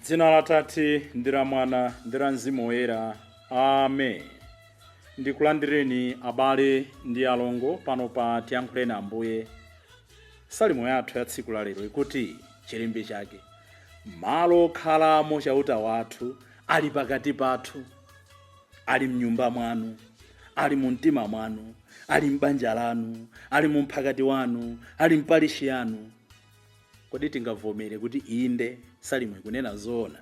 Dzina la Tate ndi la Mwana ndi la Mzimu Woyera. Amen. Ndikulandireni abale ndi alongo pano pa Tiyankhuleni Ambuye. Salimo yathu ya tsiku la lero ikuti chilembe chake: malo okhalamo chauta wathu ali pakati pathu, ali mnyumba mwanu, ali mu mtima mwanu, ali m'banja lanu, ali mu mphakati wanu, ali mpalishi yanu. Kodi tingavomere kuti inde Salimo ikunena zoona?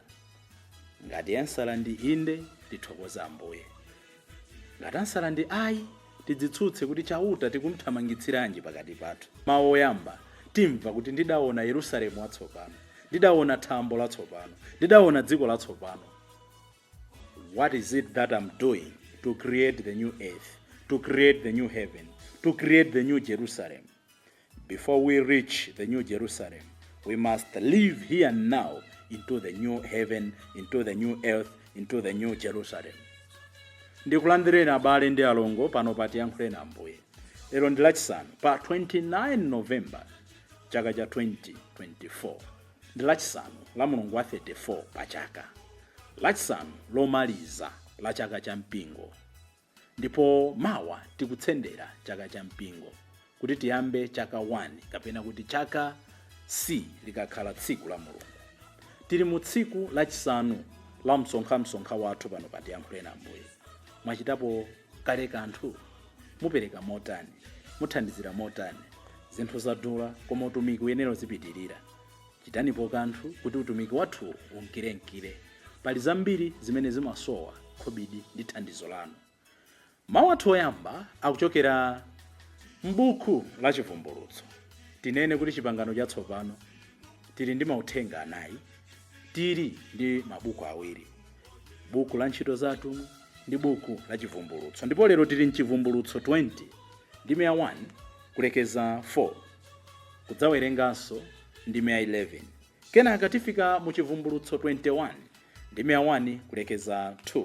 Ngati ansala ndi inde, tithokoza Ambuye. Ngati ansala ndi ayi, tidzitsutse kuti chauta tikumthamangitsiranji pakati pathu. Mawu oyamba timva kuti ndidaona Yerusalemu watsopano, ndidaona thambo latsopano, ndidaona dziko latsopano. What is it that I'm doing to create the new earth, to create the new heaven, to create the new Jerusalem? Before we reach the new Jerusalem, we must live here and now into the new heaven, into the new earth, into the new Jerusalem. Ndikulandireni abale ndi alongo pano pa Tiyankhuleni Ambuye. Lero ndi lachisanu pa 29 November chaka cha 2024. Ndi lachisanu la mulungu wa 34 pa chaka. Lachisanu lomaliza la chaka cha mpingo. Ndipo mawa tikutsendera chaka cha mpingo kuti tiyambe chaka 1 kapena kuti chaka C likakhala tsiku la mulungu. Tili mu tsiku lachisanu la msonkha wathu pano pa Tiyankhuleni Ambuye. Mwachitapo kale kanthu? Mupereka motani? Muthandizira motani? Zinthu zadula koma utumiki uyenera zipitirira. Chitanipo kanthu kuti utumiki wathu unkirenkire. Pali zambiri zimene zimasowa khobidi ndi thandizo lanu. Mawu athu oyamba akuchokera m'buku la Chivumbulutso. Tinene kuti chipangano chatsopano tili ndi mauthenga anayi, tili ndi mabuku awiri: buku la ntchito zathu ndi buku la Chivumbulutso. Ndipo lero tili mchivumbulutso 20 ndi 1 kulekeza 4, kudzawerenganso ndi 11. Kenaka tifika mu chivumbulutso 21 ndi 1 kulekeza 2.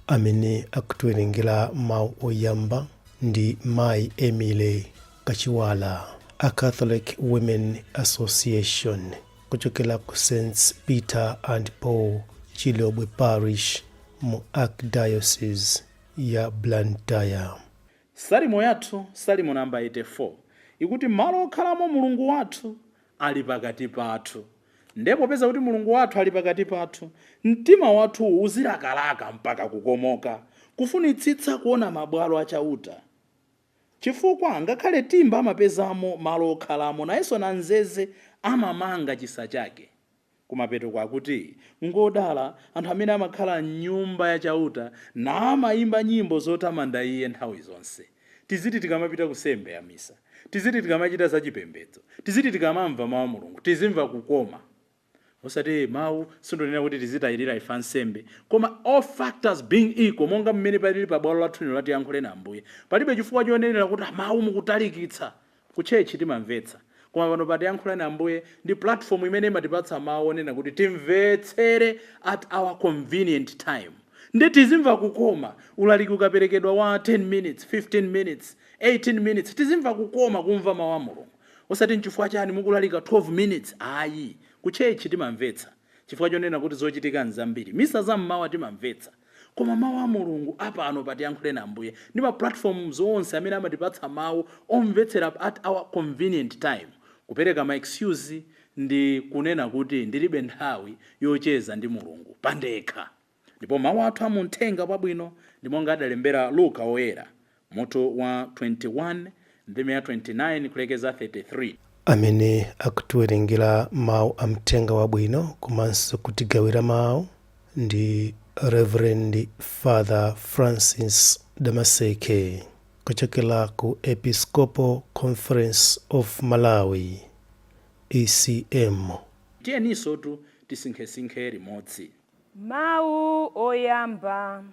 Amene akutiwerengera mawu oyamba ndi Mayi Emily Kachiwala, a Catholic Women Association, kuchokera ku St. Peter and Paul Chilobwe Parish mu Archdiocese ya Blantyre. Salimo yathu, Salimo namba 84, ikuti malo okhalamo mulungu wathu ali pakati pathu. Ndipo peza kuti mulungu wathu ali pakati pathu, mtima wathu uzilakalaka mpaka kukomoka, kufunitsitsa kuona mabwalo achauta. Chifukwa ngakhale timba amapezamo malo okhalamo, nayenso nanzeze amamanga chisa chake. Kumapeto kwakuti ngodala anthu amene amakhala m'nyumba ya chauta na amayimba nyimbo zotamanda iye nthawi zonse. Tiziti tikamapita kusembe ya misa, tiziti tikamachita zachipembedzo, tiziti tikamamva mawu a mulungu, tizimva kukoma. Osati mawu sindonena kuti tizitayirira ifa nsembe, koma all factors being equal, monga mmene palili pa bwalo lathu la Tiyankhuleni Ambuye, palibe chifukwa chonenera kuti mawu mukutalikitsa. Kutchechi timamvetsa, koma pano pa Tiyankhuleni Ambuye ndi platform imene imatipatsa mawu onena kuti timvetsere at our convenient time. Ndi tizimva kukoma. Ulaliki ukaperekedwa wa 10 minutes, 15 minutes, 18 minutes, tizimva kukoma kumva mawu a mulungu. Osati nchifukwa chani mukulalika 12 minutes, ayi. Kutchechi timamvetsa, chifukwa chonena kuti zochitika nzambiri. Misa zam'mawa timamvetsa, koma mawu a mulungu apano pa Tiyankhuleni Ambuye ndi ma platforms onse amene amatipatsa mawu omvetsera at our convenient time. Kupereka ma excuse ndi kunena kuti ndilibe nthawi yocheza ndi mulungu pandekha. Ndipo mawu athu amuthenga wabwino ndi monga adalembera Luka Woyera, mutu wa 21 ndi 29 kulekeza 33. Amene akutiwerengera mawu amthenga wabwino komanso kutigawira mawu ndi Reverend Father Francis Damaseke, kuchokera ku Episcopal Conference of Malawi, ECM. Tiyeniso tu tisinkhesinkhe limodzi. Mawu oyamba.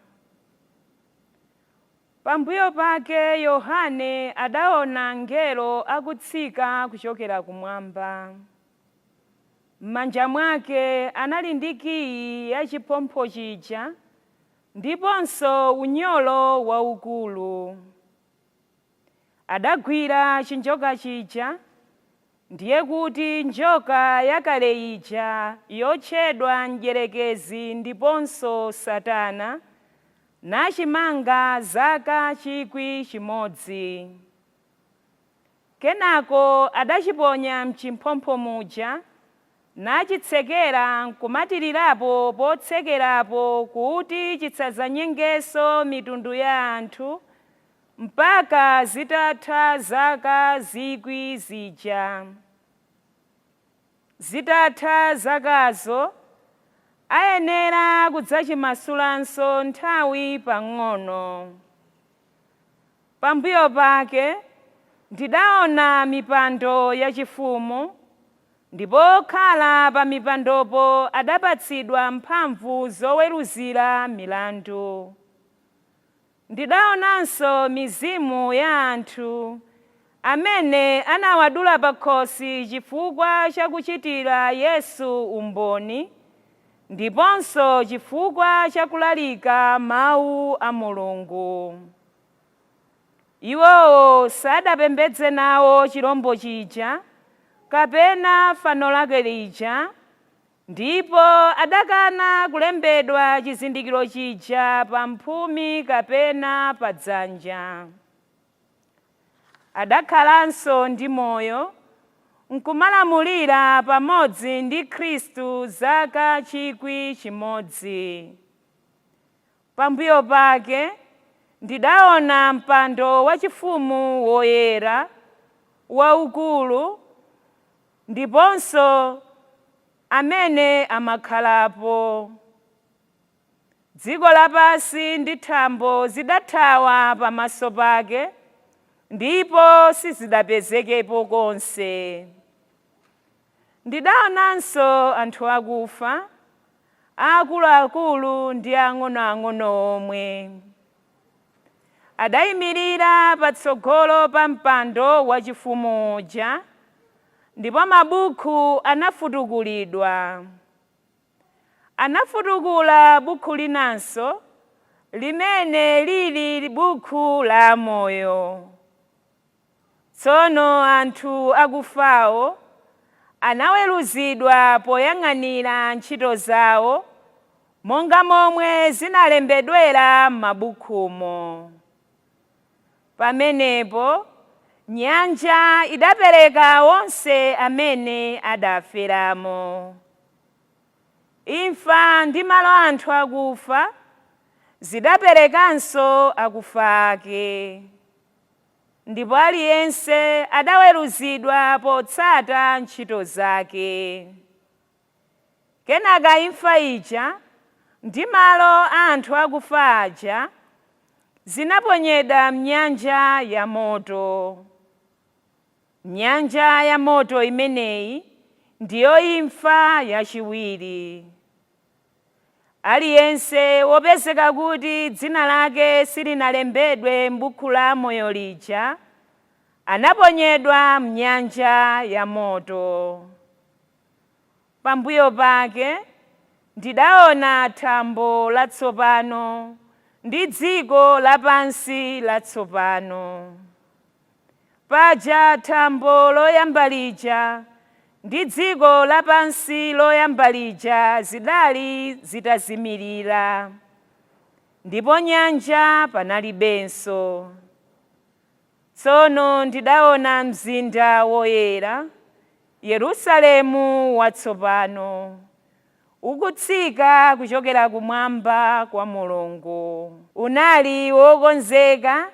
Pambuyo pake Yohane adaona ngelo akutsika kuchokera kumwamba. M'manja mwake anali ndi kiyi ya chiphompho chija ndiponso unyolo waukulu. Adagwira chinjoka chija ndiye kuti njoka yakale ija yotchedwa mdierekezi ndiponso Satana nachimanga zaka 1,000. Kenako adachiponya mchimphompho muja nachitsekera nkumatirirapo potsekerapo kuti chitsadzanyengeso mitundu ya anthu mpaka zitatha zaka 1,000 zija. Zitatha zakazo ayenera kudzachimasulanso nthawi pang'ono. Pambuyo pake ndidaona mipando yachifumu, ndipo okhala pa mipandopo adapatsidwa mphamvu zoweruzira milandu. Ndidaonanso mizimu ya anthu amene anawadula pakhosi chifukwa chakuchitira Yesu umboni, ndiponso chifukwa chakulalika mawu a Mulungu. Iwowo sadapembedze nawo chirombo chija kapena fano lake lija, ndipo adakana kulembedwa chizindikiro chija pa mphumi kapena pa dzanja. Adakhalanso ndi moyo nkumalamulira pamodzi ndi Khristu zaka 1,000. Pambuyo pake ndidaona mpando wachifumu woyera waukulu, ndiponso amene amakhalapo. Dziko lapansi ndi thambo zidathawa pamaso pake, ndipo sizidapezekepo konse. Ndidaonanso anthu akufa, akuluakulu ndi ang'onoang'ono omwe. Adayimirira patsogolo pa mpando wachifumu uja, ndipo mabuku anafutukulidwa. Anafutukula buku linanso, limene lili buku la moyo. Tsono anthu akufawo anaweruzidwa poyang'anira ntchito zawo, monga momwe zinalembedwera m'mabukumo. Pamenepo nyanja idapereka onse amene adaferamo. Imfa ndi malo anthu akufa zidaperekanso akufa ake, ndipo aliyense adaweruzidwa potsata ntchito zake. Kenaka imfa ija ndi malo a anthu akufa aja zinaponyedwa m'nyanja ya moto. Nyanja ya moto imeneyi ndiyo imfa yachiwiri. Aliyense wopezeka kuti dzina lake silinalembedwe m'buku la moyo lija anaponyedwa m'nyanja ya moto. Pambuyo pake ndidaona thambo latsopano ndi dziko lapansi latsopano. Paja thambo loyamba lija ndi dziko lapansi loyamba lija zidali zitazimirira, ndipo nyanja panalibenso. Tsono ndidaona mzinda woyera, Yerusalemu watsopano, ukutsika kuchokera kumwamba kwa Mulungu. Unali wokonzeka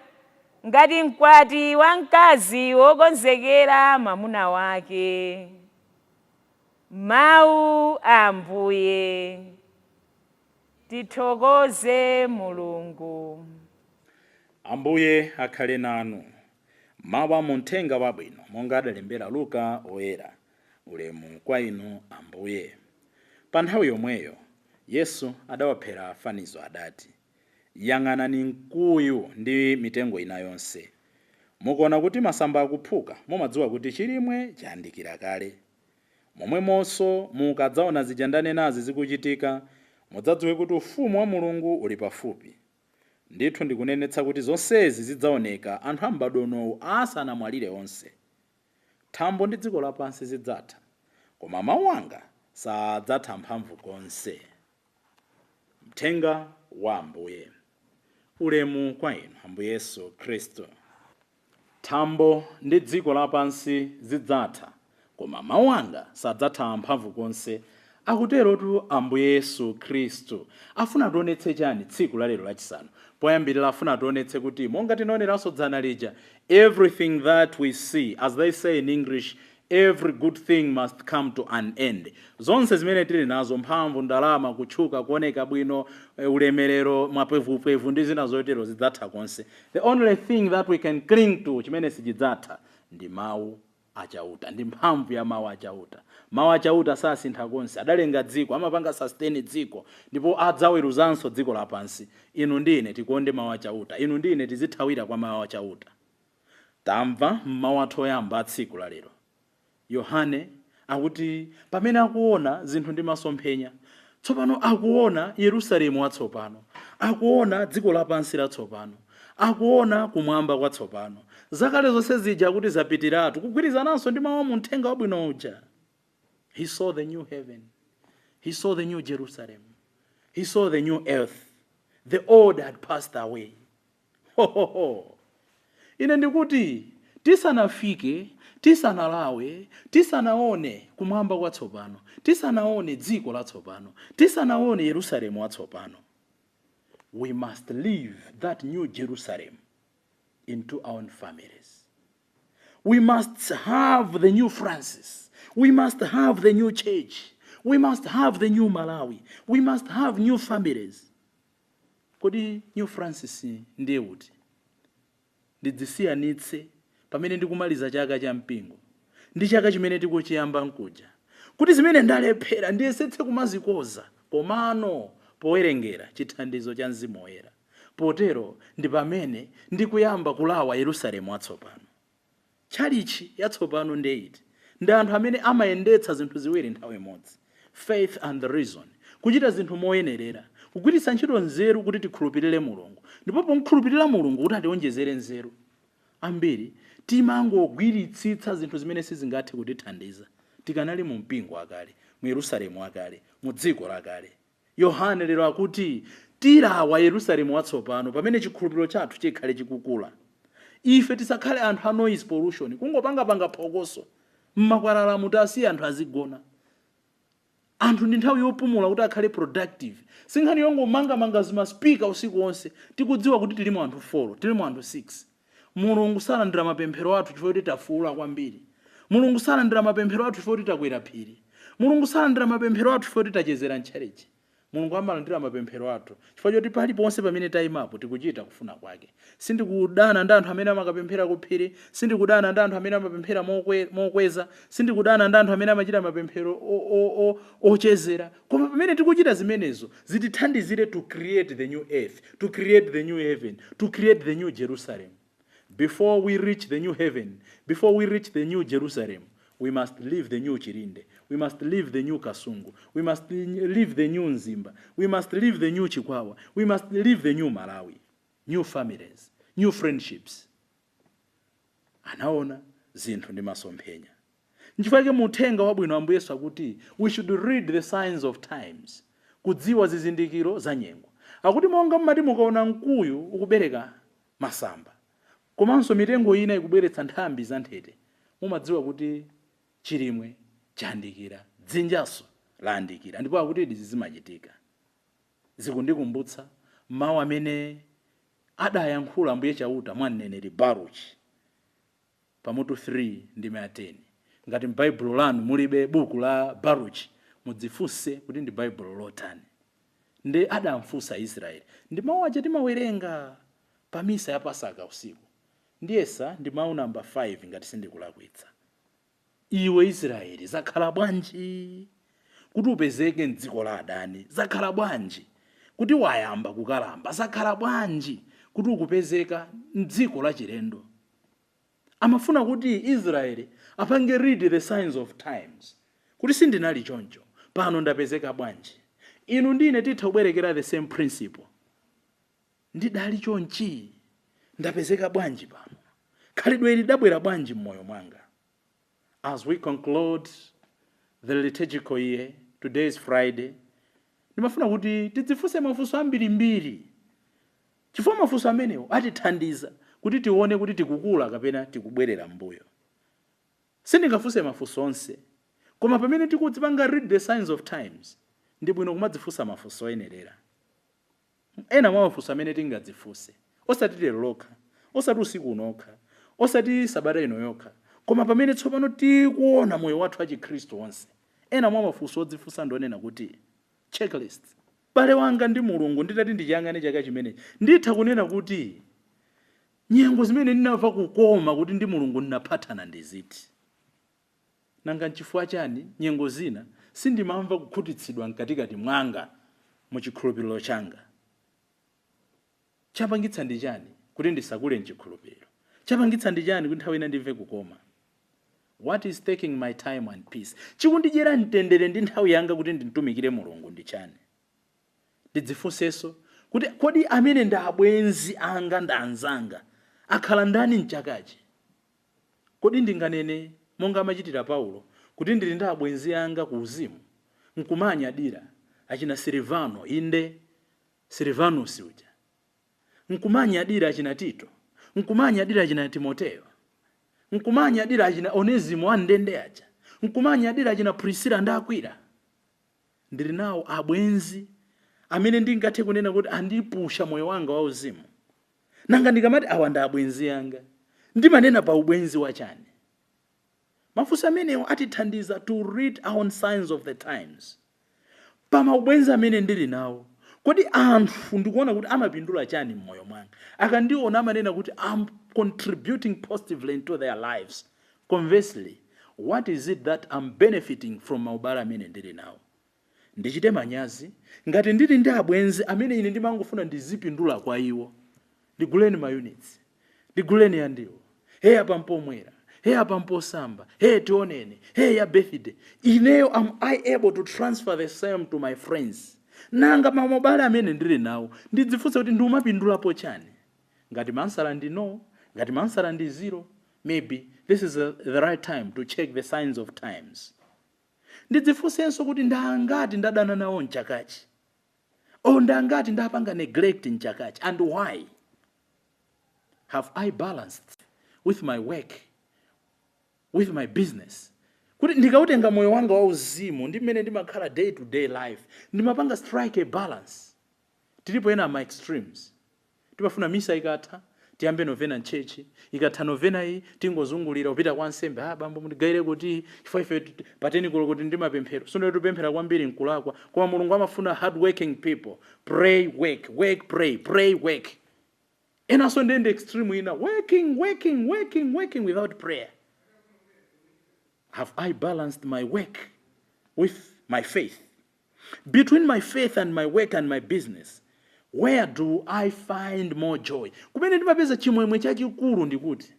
ngati mkwati wamkazi wokonzekera mwamuna wake. Mawu a Ambuye. Tithokoze Mulungu. Ambuye akhale nanu. Mawu a Uthenga Wabwino monga adalembera Luka oyera. Ulemu kwa inu Ambuye. Pa nthawi yomweyo Yesu adawaphera fanizo adati, yang'anani mkuyu ndi mitengo ina yonse. Mukuona kuti masamba akuphuka, mumadziwa kuti chilimwe chayandikira kale. Momwemonso mukadzaona zijandane nazi zikuchitika, mudzadziwe kuti ufumu wa Mulungu uli pafupi. Ndithu ndikunenetsa kuti zonsezi zidzaoneka anthu a m'badwo unowu asanamwalire onse. thambo ndi dziko lapansi zidzatha, koma mawu anga sadzatha mphamvu konse. Mthenga wa Ambuye. Ulemu kwa inu Ambuye Yesu Khristu. Thambo ndi dziko lapansi zidzatha, koma mawu anga sadzatha mphamvu konse, akuterotu Ambuye Yesu Khristu. Afuna tionetse chani tsiku lalero lachisanu? Poyambirira afuna tionetse kuti monga tinaoneranso dzana lija, everything that we see, as they say in English, every good thing must come to an end. Zonse zimene tili nazo, mphamvu, ndalama, kutchuka, kuoneka bwino, ulemerero, mapwevu ndi zina zotero zidzatha konse. The only thing that we can cling to chimene sichidzatha ndi mawu achauta, ndi mphamvu ya mawu achauta. Mawu achauta sasintha konse, adalenga dziko, amapanga sustain dziko, ndipo adzaweruzanso dziko lapansi. Inu ndi ine tikonde mawu achauta, inu ndi ine tizithawira kwa mawu achauta. Tamva mawu athu oyamba tsiku lalero. Yohane akuti pamene akuona zinthu ndi masomphenya, tsopano akuona Yerusalemu watsopano, akuona dziko lapansi latsopano, akuona kumwamba kwatsopano. Zakale zonse zija kuti zapitiratu, kugwirizananso ndi mawu muthenga wabwino uja. He saw the new heaven, he saw the new Jerusalem, he saw the new earth. The old had passed away. Ho ho ho. Ine ndikuti tisanafike, tisanalawe, tisanaone kumwamba kwatsopano, tisanaone dziko latsopano, tisanaone Yerusalemu watsopano, we must leave that new Jerusalem into our own families. We must have the new Francis. We must have the new church. We must have the new Malawi. We must have new families. Kodi new Francis ndiye uti? Ndidzisiyanitse pamene ndikumaliza chaka cha mpingo ndi chaka chimene tikuchiyamba nkuja, kuti zimene ndalephera ndiyesetse kumazikoza, komano powerengera chithandizo cha Mzimu Woyera. Potero ndi pamene ndikuyamba kulawa Yerusalemu watsopano. Chalichi yatsopano ndi iti? Ndi anthu amene amayendetsa zinthu ziwiri nthawi imodzi, faith and the reason, kuchita zinthu moyenerera, kugwiritsa ntchito nzeru kuti tikhulupirire Mulungu, ndipo pomkhulupirira Mulungu kuti ationjezere nzeru. Ambiri timangogwiritsitsa zinthu zimene sizingathe kutithandiza tikanali mu mpingo wakale, mu Yerusalemu wakale, mu dziko lakale. Yohane lero akuti tilawa Yerusalemu watsopano pamene chikhulupiriro chathu chikhale chikukula. Ife tisakhale anthu a noise pollution, kungopanga phokoso mmakwalala mutasi anthu azigona. Anthu ndi nthawi yopumula kuti akhale productive. Sinkhani yongomanga zimaspika usiku wonse, tikudziwa kuti tili mu anthu 4, tili mu anthu 6. Mulungu salandira mapemphero athu chifukwa kuti tafuula kwambiri. Mulungu salandira mapemphero athu chifukwa kuti takwera phiri. Mulungu salandira mapemphero athu chifukwa kuti tachezera ntchalichi. Mulungu amalandira mapemphero athu chifukwa choti paliponse pamene tayimapo tikuchita kufuna kwake. Sindikudana ndi anthu amene amakapemphera kuphiri, sindikudana ndi anthu amene amapemphera mokweza, sindikudana ndi anthu amene amachita mapemphero ochezera. Koma pamene tikuchita zimenezo zitithandizire to create the new earth, to create the new heaven, to create the new Jerusalem. Before we reach the new heaven, before we reach the new Jerusalem, we must leave the new Chirinde. We must leave the new Kasungu. We must leave the new Nzimba. We must leave the new Chikwawa. We must leave the new Malawi. New families, new friendships. Anaona zinthu ndi masomphenya. Nchifukwa muthenga wabwino Ambuye Yesu akuti we should read the signs of times. Kudziwa zizindikiro za nyengo. Akuti monga mmati mukaona mkuyu ukubereka masamba, komanso mitengo ina ikubweretsa nthambi za nthete, mumadziwa kuti chilimwe chayandikira, dzinjaso layandikira, ndipo akuti izi zimachitika. Zikundikumbutsa mawu amene adayankhula Ambuye chauta mwa mneneri Baruchi pamutu 3 ndi 10. Ngati m'Baibulo lanu mulibe buku la Baruchi, mudzifunse kuti ndi Baibulo lotani. Ndi adamfunsa Israeli. Ndi mawu aja timawerenga pa misa ya Pasaka usiku. Ndiyesa ndi mawu namba 5 ngati sindikulakwitsa. Iwe Israeli, zakhala bwanji kuti upezeke m'dziko la adani? Zakhala bwanji kuti wayamba kukalamba? Zakhala bwanji kuti ukupezeka m'dziko la chilendo? Amafuna kuti Israeli apange read the signs of times, kuti sindinali choncho, pano ndapezeka bwanji. Inu ndine titha kubwerekera the same principle. Ndidali chonchi, ndapezeka bwanji pano? Khalidwe lidabwera bwanji m'moyo mwanga? as we conclude the liturgical year, today is Friday, ndimafuna kuti tidzifunse mafunso ambirimbiri, chifukwa mafunso amenewo atithandiza kuti tione kuti tikukula kapena tikubwerera mbuyo. Sindingafunse mafunso onse, koma pamene tikudzipanga read the signs of times, ndi bwino kumadzifunsa mafunso oyenerera. Ena mwa mafunso amene tingadzifunse, osati lero lokha, osati usiku unokha, osati sabata ino yokha, koma pamene tsopano tikuona moyo wathu achikhristu onse. Ena mwa mafunso odzifunsa ndionena kuti checklist. Bale wanga ndi Mulungu nditati ndichiyang'ane chaka chimene, nditha kunena kuti nyengo zimene ndinamva kukoma kuti ndi Mulungu ndinaphatana ndi ziti. Nanga nchifukwa chani nyengo zina sindimamva kukhutitsidwa mkatikati mwanga mu chikhulupiriro changa? Chapangitsa ndi chani kuti ndisakule mchikhulupiriro? Chapangitsa ndi chani kuti nthawi ina ndimve kukoma? What is taking my time and peace? Chikundidyera mtendere ndi nthawi yanga kuti nditumikire Mulungu ndi chani? Ndidzifunsenso kuti kodi amene ndi abwenzi anga ndi anzanga akhala ndani mchakachi? Kodi ndinganene monga amachitira Paulo kuti ndili ndi abwenzi anga ku uzimu, nkumanyadira achina Silvano, inde Silvanus uja, nkumanyadira achina Tito, nkumanyadira achina Timoteyo, nkumanyadira achina Onesimo andende aja, nkumanyadira achina Priscilla ndi Aquila. Ndili nawo abwenzi amene ndingathe kunena kuti andipusha moyo wanga wa uzimu. Nanga ndikamati awa ndi abwenzi anga, ndimanena pa ubwenzi wachani? Mafunso amenewo atithandiza to read our signs of the times. Pa maubwenzi amene ndili nawo, kodi anthu ndikuona kuti amapindula chani mmoyo mwanga? Akandiona amanena kuti I'm contributing positively into their lives. Conversely, what is it that I'm benefiting from maubale amene ndili nawo? Ndichite manyazi ngati ndili ndi abwenzi amene ine ndimangofuna ndizipindula kwa iwo. Ndiguleni ma units, ndiguleni yandiwo, hey apa mpomwera, hey apa mposamba, hey tionene, hey ya birthday. Ineyo am I able to transfer the same to my friends? Nanga mamobale amene ndili nawo ndidzifunse kuti ndimapindulapo chani? Ngati mansala ndi no, ngati mansala ndi zero, maybe this is the right time to check the signs of times. Ndidzifunsenso kuti ndangati ndadana nawo mchakachi, o ndangati ndapanga neglect mchakachi, and why? Have I balanced with my work, with my business? Kuti ndikautenga moyo wanga wa uzimu ndi mmene ndimakhala day to day life, ndimapanga strike a balance. Tilipo ena ma extremes. Timafuna misa ikatha tiyambe novena mchechi, ikatha novena iyi tingozungulira upita kwa nsembe, bambo mundigaire kuti ife pateni kulo kuti ndimapemphero. Sono tupemphera kwambiri nkulakwa, koma Mulungu amafuna hard working people. Pray, work, work, pray, pray, work. Ena so ndende extreme ina working without prayer. Have I balanced my work with my faith? Between my faith and my work and my business, where do I find more joy? Kumene ndimapeza chimwemwe chachikulu ndikuti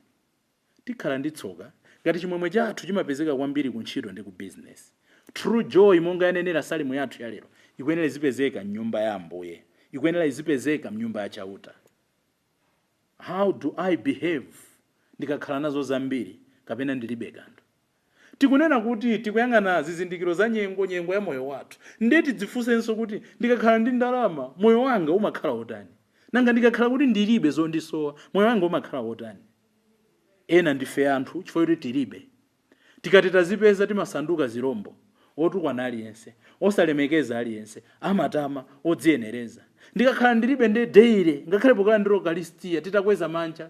tikhala nditsoka ngati chimwemwe chathu chimapezeka kwambiri ku ntchito ndi ku business. True joy monga yanenera Salimu yathu ya lero ikuyenera izipezeka m'nyumba ya Ambuye, ikuyenera izipezeka m'nyumba ya chauta. How do I behave ndikakhala nazo zambiri kapena ndilibe kanthu? Tikunena kuti tikuyang'ana zizindikiro za nyengo ya moyo wathu. Ndeti dzifunsenso kuti ndikakhala ndi ndalama moyo wanga umakhala otani? Nanga ndikakhala kuti ndilibe zondisowa moyo wanga umakhala otani? Ena ndife anthu chifukwa kuti tilibe. Tikati tazipeza timasanduka zirombo, otukwana aliyense, osalemekeza aliyense, amatama, odziyenereza. Ndikakhala ndilibe nde deire, ngakhale pokala ndi Eucharistia titakweza manja,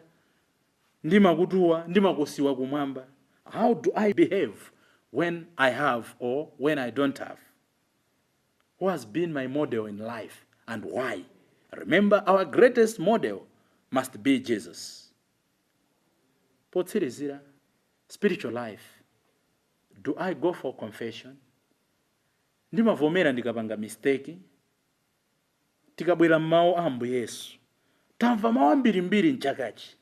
ndimakutuwa, ndimakosiwa kumwamba. How do I behave when I have or when I don't have? Who has been my model in life and why? Remember, our greatest model must be Jesus. Potsirizira, spiritual life. Do I go for confession? Ndimavomera ndikapanga mistake. Tikabwera mawu Ambuye Yesu. Tamva mawu ambirimbiri mchakachi.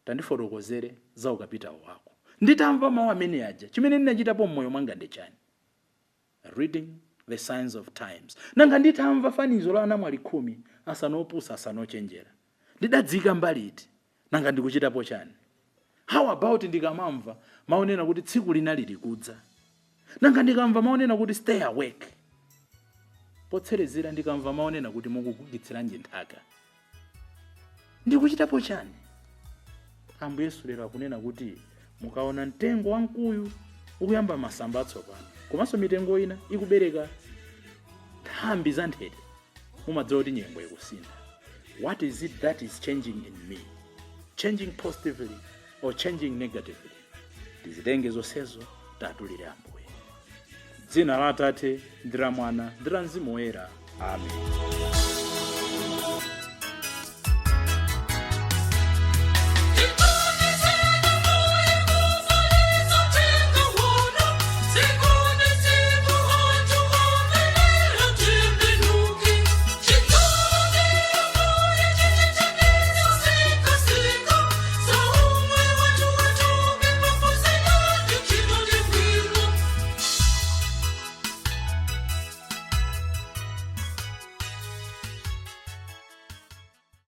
Tandifotokozere za ukapita wako. Nditamva mawu amene aja. Chimene ndinachitapo mmoyo mwanga ndi chani? Reading the signs of times. Nanga nditamva fanizo la anamwali 10 asanopusa asanochenjera. Ndidadzika mbali iti. Nanga ndikuchitapo chani? How about ndikamamva maonena kuti tsiku lina likudza. Nanga ndikamva maonena kuti stay awake, potserezera ndikamva maonena kuti mukugugitsiranje nthaka, ndikuchitapo chani? Ambuye Yesu lero akunena kuti mukaona mtengo wamkuyu ukuyamba masamba atsopano, komanso mitengo ina ikubereka nthambi za nthete, mumadziwa kuti nyengo ikusintha. What is it that is changing in me? Changing positively or changing negatively? Tizitenge zonsezo tatulire Ambuye. Dzina la Atate ndi la Mwana ndi la Mzimu Woyera. Amen.